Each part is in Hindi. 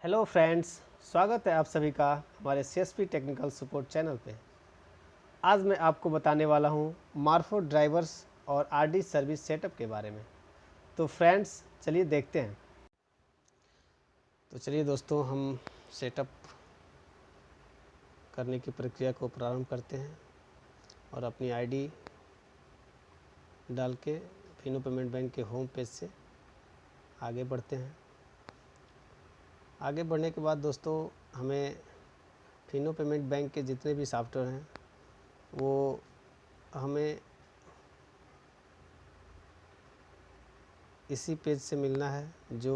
हेलो फ्रेंड्स, स्वागत है आप सभी का हमारे CSP टेक्निकल सपोर्ट चैनल पे। आज मैं आपको बताने वाला हूँ मार्फो ड्राइवर्स और आरडी सर्विस सेटअप के बारे में। तो फ्रेंड्स चलिए देखते हैं। तो चलिए दोस्तों, हम सेटअप करने की प्रक्रिया को प्रारंभ करते हैं और अपनी आईडी डाल के फिनो पेमेंट बैंक के होम पेज से आगे बढ़ते हैं। आगे बढ़ने के बाद दोस्तों, हमें फिनो पेमेंट बैंक के जितने भी सॉफ्टवेयर हैं वो हमें इसी पेज से मिलना है जो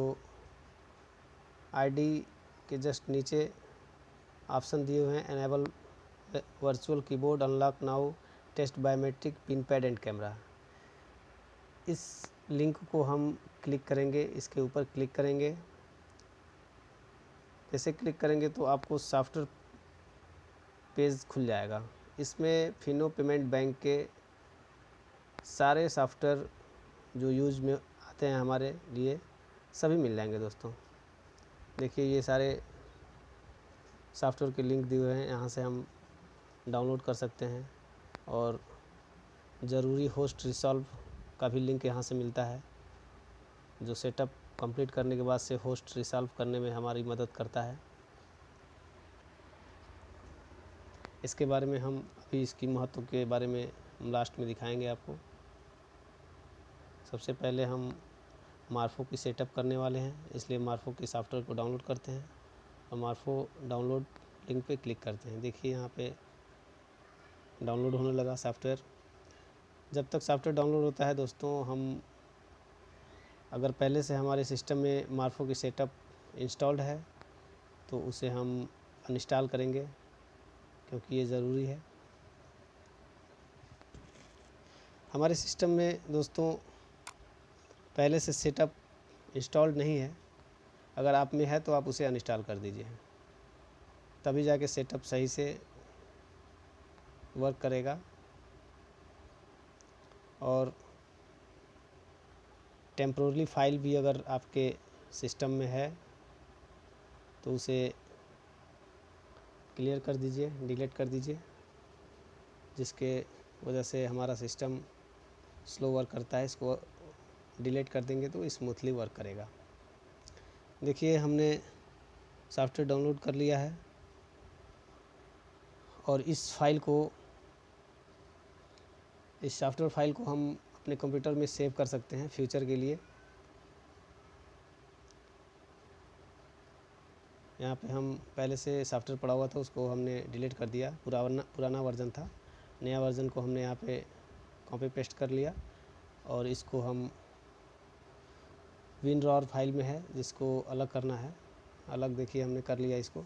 आईडी के जस्ट नीचे ऑप्शन दिए हुए हैं, enable virtual keyboard, unlock now, test biometric, pin pad and camera. इस लिंक को हम क्लिक करेंगे, इसके ऊपर क्लिक करेंगे। जैसे क्लिक करेंगे तो आपको सॉफ्टवेयर पेज खुल जाएगा। इसमें फिनो पेमेंट बैंक के सारे सॉफ्टवेयर जो यूज में आते हैं हमारे लिए सभी मिल जाएंगे दोस्तों। देखिए ये सारे सॉफ्टवेयर के लिंक दिए हुए हैं, यहाँ से हम डाउनलोड कर सकते हैं और ज़रूरी होस्ट रिसॉल्व का भी लिंक यहाँ से मिलता है, जो सेटअप कंप्लीट करने के बाद से होस्ट रिसॉल्व करने में हमारी मदद करता है। इसके बारे में हम अभी इसकी महत्व के बारे में लास्ट में दिखाएंगे आपको। सबसे पहले हम मार्फो की सेटअप करने वाले हैं, इसलिए मार्फो के सॉफ्टवेयर को डाउनलोड करते हैं और मार्फो डाउनलोड लिंक पे क्लिक करते हैं। देखिए यहाँ पे डाउनलोड होने लगा सॉफ्टवेयर। जब तक सॉफ्टवेयर डाउनलोड होता है दोस्तों, हम अगर पहले से हमारे सिस्टम में मार्फो की सेटअप इंस्टॉल्ड है तो उसे हम अनइंस्टॉल करेंगे, क्योंकि ये ज़रूरी है। हमारे सिस्टम में दोस्तों पहले से सेटअप इंस्टॉल्ड नहीं है, अगर आप में है तो आप उसे अनइंस्टॉल कर दीजिए, तभी जाके सेटअप सही से वर्क करेगा। और टेम्पोररी फाइल भी अगर आपके सिस्टम में है तो उसे क्लियर कर दीजिए, डिलीट कर दीजिए, जिसके वजह से हमारा सिस्टम स्लो वर्क करता है। इसको डिलीट कर देंगे तो स्मूथली वर्क करेगा। देखिए हमने सॉफ्टवेयर डाउनलोड कर लिया है और इस सॉफ्टवेयर फाइल को हम अपने कंप्यूटर में सेव कर सकते हैं फ्यूचर के लिए। यहाँ पे हम पहले से सॉफ्टवेयर पड़ा हुआ था, उसको हमने डिलीट कर दिया। पुराना वर्जन था, नया वर्जन को हमने यहाँ पे कॉपी पेस्ट कर लिया और इसको हम WinRAR फाइल में है, जिसको अलग करना है। अलग देखिए हमने कर लिया इसको।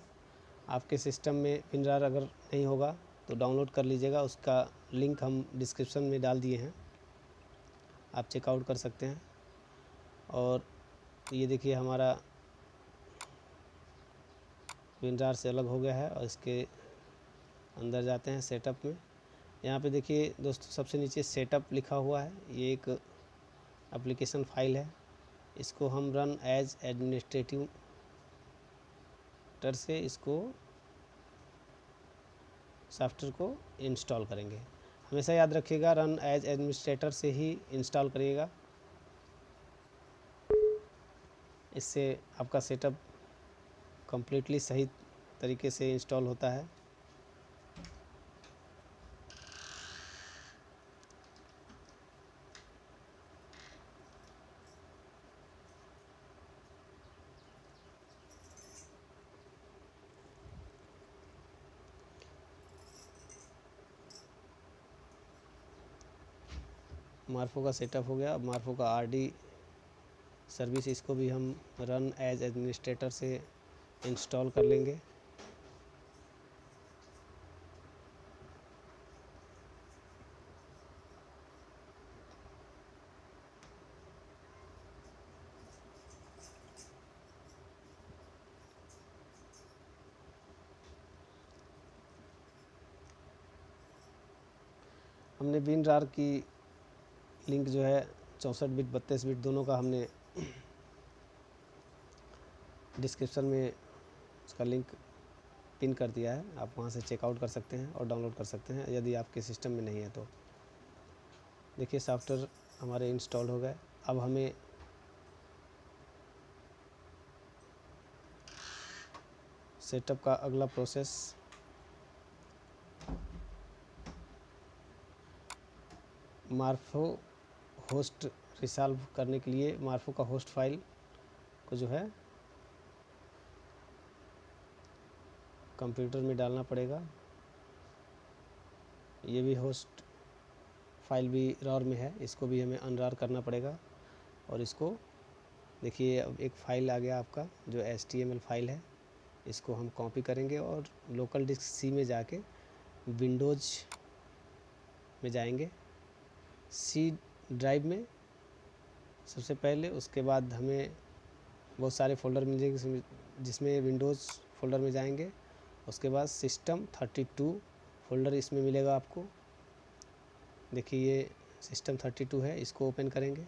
आपके सिस्टम में WinRAR अगर नहीं होगा तो डाउनलोड कर लीजिएगा, उसका लिंक हम डिस्क्रिप्शन में डाल दिए हैं, आप चेकआउट कर सकते हैं। और ये देखिए हमारा WinRAR से अलग हो गया है और इसके अंदर जाते हैं सेटअप में। यहाँ पे देखिए दोस्तों सबसे नीचे सेटअप लिखा हुआ है, ये एक एप्लीकेशन फाइल है। इसको हम रन एज एडमिनिस्ट्रेटिव से इसको सॉफ्टवेयर को इंस्टॉल करेंगे। हमेशा याद रखिएगा, रन एज एडमिनिस्ट्रेटर से ही इंस्टॉल करिएगा, इससे आपका सेटअप कम्प्लीटली सही तरीके से इंस्टॉल होता है। मार्फो का सेटअप हो गया। अब मार्फो का आरडी सर्विस, इसको भी हम रन एज एडमिनिस्ट्रेटर से इंस्टॉल कर लेंगे। हमने WinRAR की लिंक जो है 64 बिट 32 बिट दोनों का हमने डिस्क्रिप्शन में उसका लिंक पिन कर दिया है, आप वहाँ से चेकआउट कर सकते हैं और डाउनलोड कर सकते हैं यदि आपके सिस्टम में नहीं है तो। देखिए सॉफ्टवेयर हमारे इंस्टॉल हो गए। अब हमें सेटअप का अगला प्रोसेस मार्फो होस्ट रिसॉल्व करने के लिए मार्फो का होस्ट फाइल को जो है कंप्यूटर में डालना पड़ेगा। ये भी होस्ट फाइल भी रॉर में है, इसको भी हमें अनरार करना पड़ेगा। और इसको देखिए अब एक फ़ाइल आ गया आपका जो HTML फाइल है, इसको हम कॉपी करेंगे और लोकल डिस्क सी में जाके विंडोज़ में जाएंगे, सी ड्राइव में सबसे पहले। उसके बाद हमें बहुत सारे फ़ोल्डर मिल जाएंगे जिसमें विंडोज़ फ़ोल्डर में जाएंगे। उसके बाद सिस्टम 32 फ़ोल्डर इसमें मिलेगा आपको। देखिए ये सिस्टम 32 है, इसको ओपन करेंगे।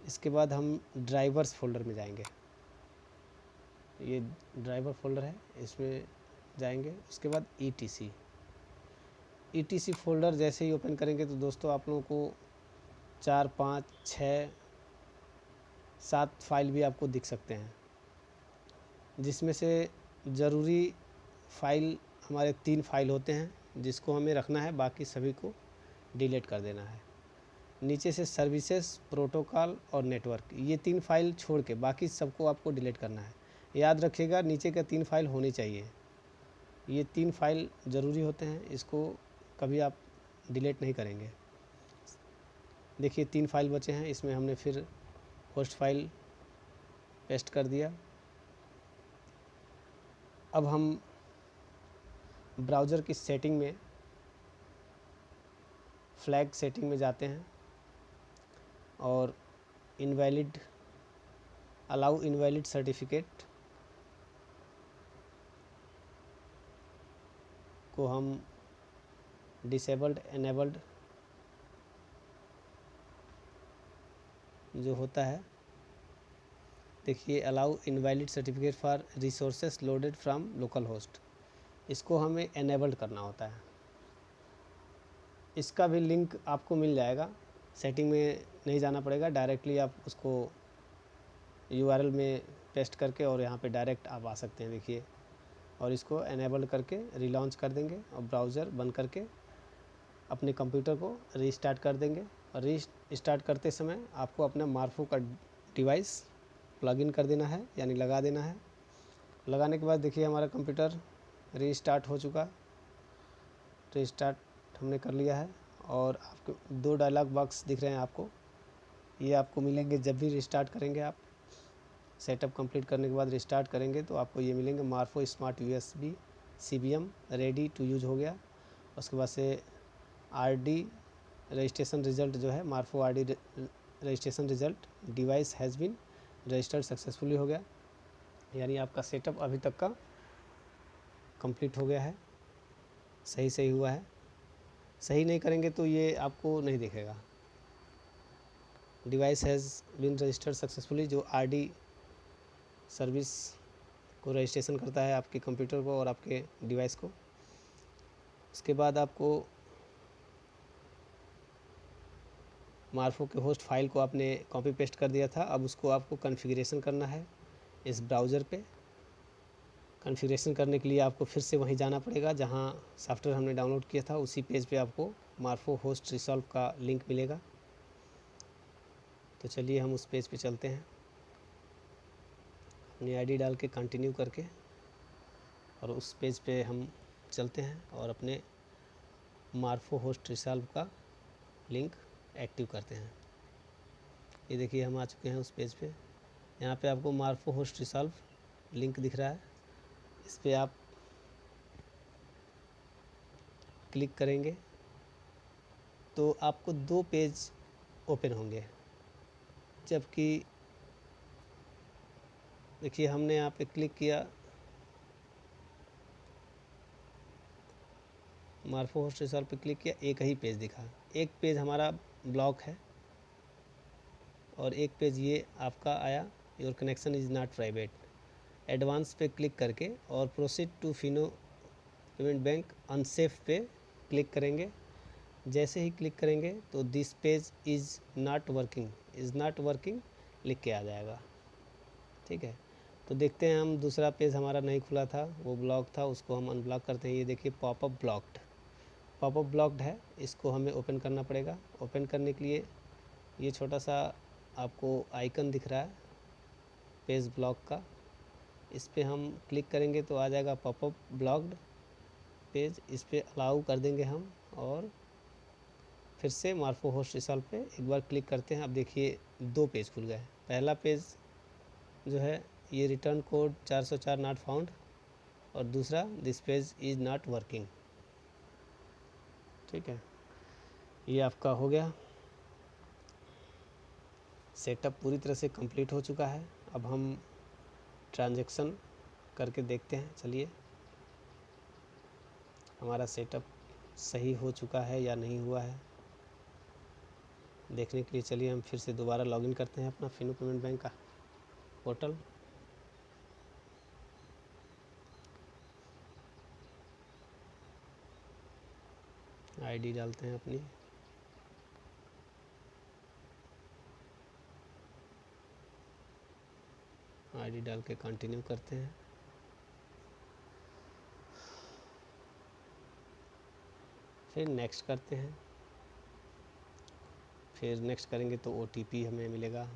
इसके बाद हम ड्राइवर्स फ़ोल्डर में जाएंगे, ये ड्राइवर फ़ोल्डर है, इसमें जाएंगे। उसके बाद ETC फ़ोल्डर जैसे ही ओपन करेंगे तो दोस्तों आप लोगों को 4, 5, 6, 7 फाइल भी आपको दिख सकते हैं, जिसमें से ज़रूरी फ़ाइल हमारे 3 फाइल होते हैं जिसको हमें रखना है, बाकी सभी को डिलीट कर देना है। नीचे से सर्विसेज, प्रोटोकॉल और नेटवर्क, ये 3 फाइल छोड़ के बाकी सबको आपको डिलीट करना है। याद रखिएगा नीचे का 3 फाइल होनी चाहिए, ये 3 फाइल ज़रूरी होते हैं, इसको कभी आप डिलीट नहीं करेंगे। देखिए 3 फाइल बचे हैं, इसमें हमने फिर होस्ट फाइल पेस्ट कर दिया। अब हम ब्राउज़र की सेटिंग में फ्लैग सेटिंग में जाते हैं और अलाउ इनवैलिड सर्टिफिकेट को हम डिसेबल्ड एनेबल्ड जो होता है, देखिए allow invalid certificate for resources loaded from local host, इसको हमें एनेबल्ड करना होता है। इसका भी लिंक आपको मिल जाएगा, सेटिंग में नहीं जाना पड़ेगा, डायरेक्टली आप उसको URL में पेस्ट करके और यहाँ पे डायरेक्ट आप आ सकते हैं। देखिए और इसको एनेबल्ड करके रिलॉन्च कर देंगे और ब्राउज़र बंद करके अपने कंप्यूटर को रीस्टार्ट कर देंगे। और रीस्टार्ट करते समय आपको अपना मार्फो का डिवाइस प्लग इन कर देना है, यानी लगा देना है। लगाने के बाद देखिए हमारा कंप्यूटर रीस्टार्ट हो चुका, रीस्टार्ट हमने कर लिया है। और आपको 2 डायलॉग बॉक्स दिख रहे हैं आपको, ये आपको मिलेंगे जब भी रिस्टार्ट करेंगे आप। सेटअप कंप्लीट करने के बाद रिस्टार्ट करेंगे तो आपको ये मिलेंगे मार्फो smart USB CBM ready to use हो गया। उसके बाद से RD रजिस्ट्रेशन रिज़ल्ट जो है, Morpho RD registration result device has been registered successfully हो गया, यानी आपका सेटअप अभी तक का कंप्लीट हो गया है, सही हुआ है। सही नहीं करेंगे तो ये आपको नहीं दिखेगा। Device has been registered successfully जो RD सर्विस को रजिस्ट्रेशन करता है आपके कंप्यूटर को और आपके डिवाइस को। उसके बाद आपको मार्फो के होस्ट फाइल को आपने कॉपी पेस्ट कर दिया था, अब उसको आपको कॉन्फ़िगरेशन करना है इस ब्राउज़र पे। कॉन्फ़िगरेशन करने के लिए आपको फिर से वहीं जाना पड़ेगा जहाँ सॉफ्टवेयर हमने डाउनलोड किया था, उसी पेज पे आपको मार्फो होस्ट रिसॉल्व का लिंक मिलेगा। तो चलिए हम उस पेज पे चलते हैं, अपनी ID डाल के कंटिन्यू करके और उस पेज पे हम चलते हैं और अपने मार्फो होस्ट रिसॉल्व का लिंक एक्टिव करते हैं। ये देखिए हम आ चुके हैं उस पेज पे। यहाँ पे आपको मार्फो होस्ट रिसॉल्व लिंक दिख रहा है, इस पे आप क्लिक करेंगे तो आपको 2 पेज ओपन होंगे। जबकि देखिए हमने यहाँ पे क्लिक किया, मार्फो होस्ट रिसॉल्व पे क्लिक किया, एक ही पेज दिखा। एक पेज हमारा ब्लॉक है और एक पेज ये आपका आया, your connection is not private. Advance पे क्लिक करके और proceed to Fino payment bank unsafe पे क्लिक करेंगे। जैसे ही क्लिक करेंगे तो this page is not working लिख के आ जाएगा। ठीक है, तो देखते हैं हम दूसरा पेज हमारा नहीं खुला था, वो ब्लॉक था, उसको हम अनब्लॉक करते हैं। ये देखिए पॉपअप ब्लॉक्ड है, इसको हमें ओपन करना पड़ेगा। ओपन करने के लिए ये छोटा सा आपको आइकन दिख रहा है पेज ब्लॉक का, इस पर हम क्लिक करेंगे तो आ जाएगा पॉपअप ब्लॉक्ड पेज। इस पर अलाउ कर देंगे हम और फिर से मार्फो होस्ट इंस्टॉल पे एक बार क्लिक करते हैं। अब देखिए 2 पेज खुल गए। पहला पेज जो है ये रिटर्न कोड 404 नॉट फाउंड और दूसरा this page is not working. ठीक है, ये आपका हो गया सेटअप, पूरी तरह से कंप्लीट हो चुका है। अब हम ट्रांजैक्शन करके देखते हैं। चलिए हमारा सेटअप सही हो चुका है या नहीं हुआ है देखने के लिए चलिए हम फिर से दोबारा लॉगिन करते हैं अपना फिनो पेमेंट बैंक का पोर्टल। आईडी डालते हैं अपनी, आईडी डाल के कंटिन्यू करते हैं। फिर नेक्स्ट करते हैं। फिर नेक्स्ट करेंगे तो OTP हमें मिलेगा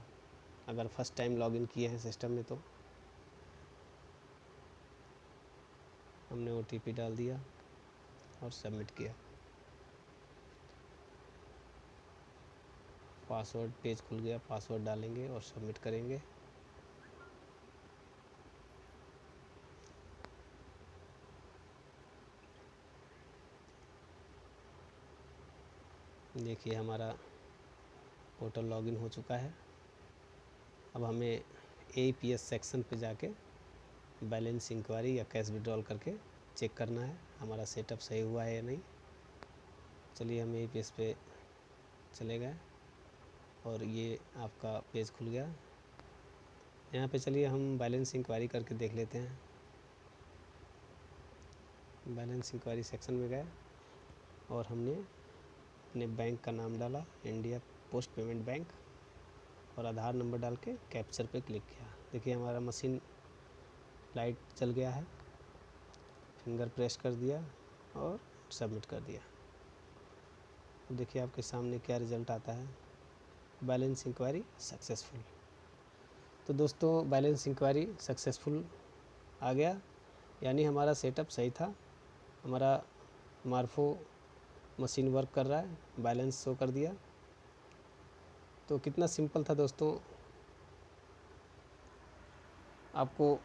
अगर फर्स्ट टाइम लॉगिन किए हैं सिस्टम में। तो हमने OTP डाल दिया और सबमिट किया। पासवर्ड पेज खुल गया, पासवर्ड डालेंगे और सबमिट करेंगे। देखिए हमारा पोर्टल लॉगिन हो चुका है। अब हमें APS सेक्शन पे जाके बैलेंस इंक्वायरी या कैश विड्रॉल करके चेक करना है हमारा सेटअप सही हुआ है या नहीं। चलिए हम APS पे चले गए और ये आपका पेज खुल गया। यहाँ पे चलिए हम बैलेंस इंक्वायरी करके देख लेते हैं। बैलेंस इंक्वायरी सेक्शन में गए और हमने अपने बैंक का नाम डाला, इंडिया पोस्ट पेमेंट बैंक, और आधार नंबर डाल के कैप्चर पे क्लिक किया। देखिए हमारा मशीन लाइट चल गया है, फिंगर प्रेस कर दिया और सबमिट कर दिया। देखिए आपके सामने क्या रिज़ल्ट आता है, बैलेंस इंक्वायरी सक्सेसफुल। तो दोस्तों बैलेंस इंक्वायरी सक्सेसफुल आ गया, यानी हमारा सेटअप सही था, हमारा मार्फो मशीन वर्क कर रहा है, बैलेंस शो कर दिया। तो कितना सिंपल था दोस्तों, आपको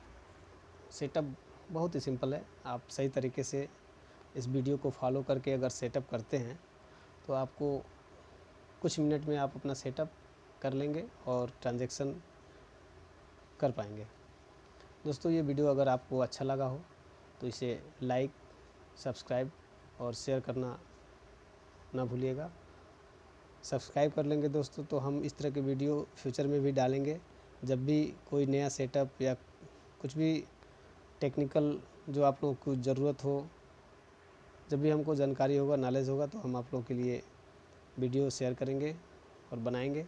सेटअप बहुत ही सिंपल है। आप सही तरीके से इस वीडियो को फॉलो करके अगर सेटअप करते हैं तो आपको कुछ मिनट में आप अपना सेटअप कर लेंगे और ट्रांजैक्शन कर पाएंगे। दोस्तों ये वीडियो अगर आपको अच्छा लगा हो तो इसे लाइक, सब्सक्राइब और शेयर करना ना भूलिएगा। सब्सक्राइब कर लेंगे दोस्तों तो हम इस तरह के वीडियो फ्यूचर में भी डालेंगे। जब भी कोई नया सेटअप या कुछ भी टेक्निकल जो आप लोगों को ज़रूरत हो, जब भी हमको जानकारी होगा, नॉलेज होगा, तो हम आप लोगों के लिए वीडियो शेयर करेंगे और बनाएंगे।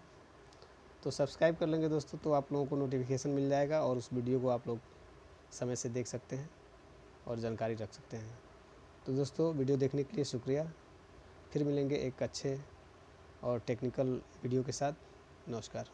तो सब्सक्राइब कर लेंगे दोस्तों तो आप लोगों को नोटिफिकेशन मिल जाएगा और उस वीडियो को आप लोग समय से देख सकते हैं और जानकारी रख सकते हैं। तो दोस्तों वीडियो देखने के लिए शुक्रिया। फिर मिलेंगे एक अच्छे और टेक्निकल वीडियो के साथ। नमस्कार।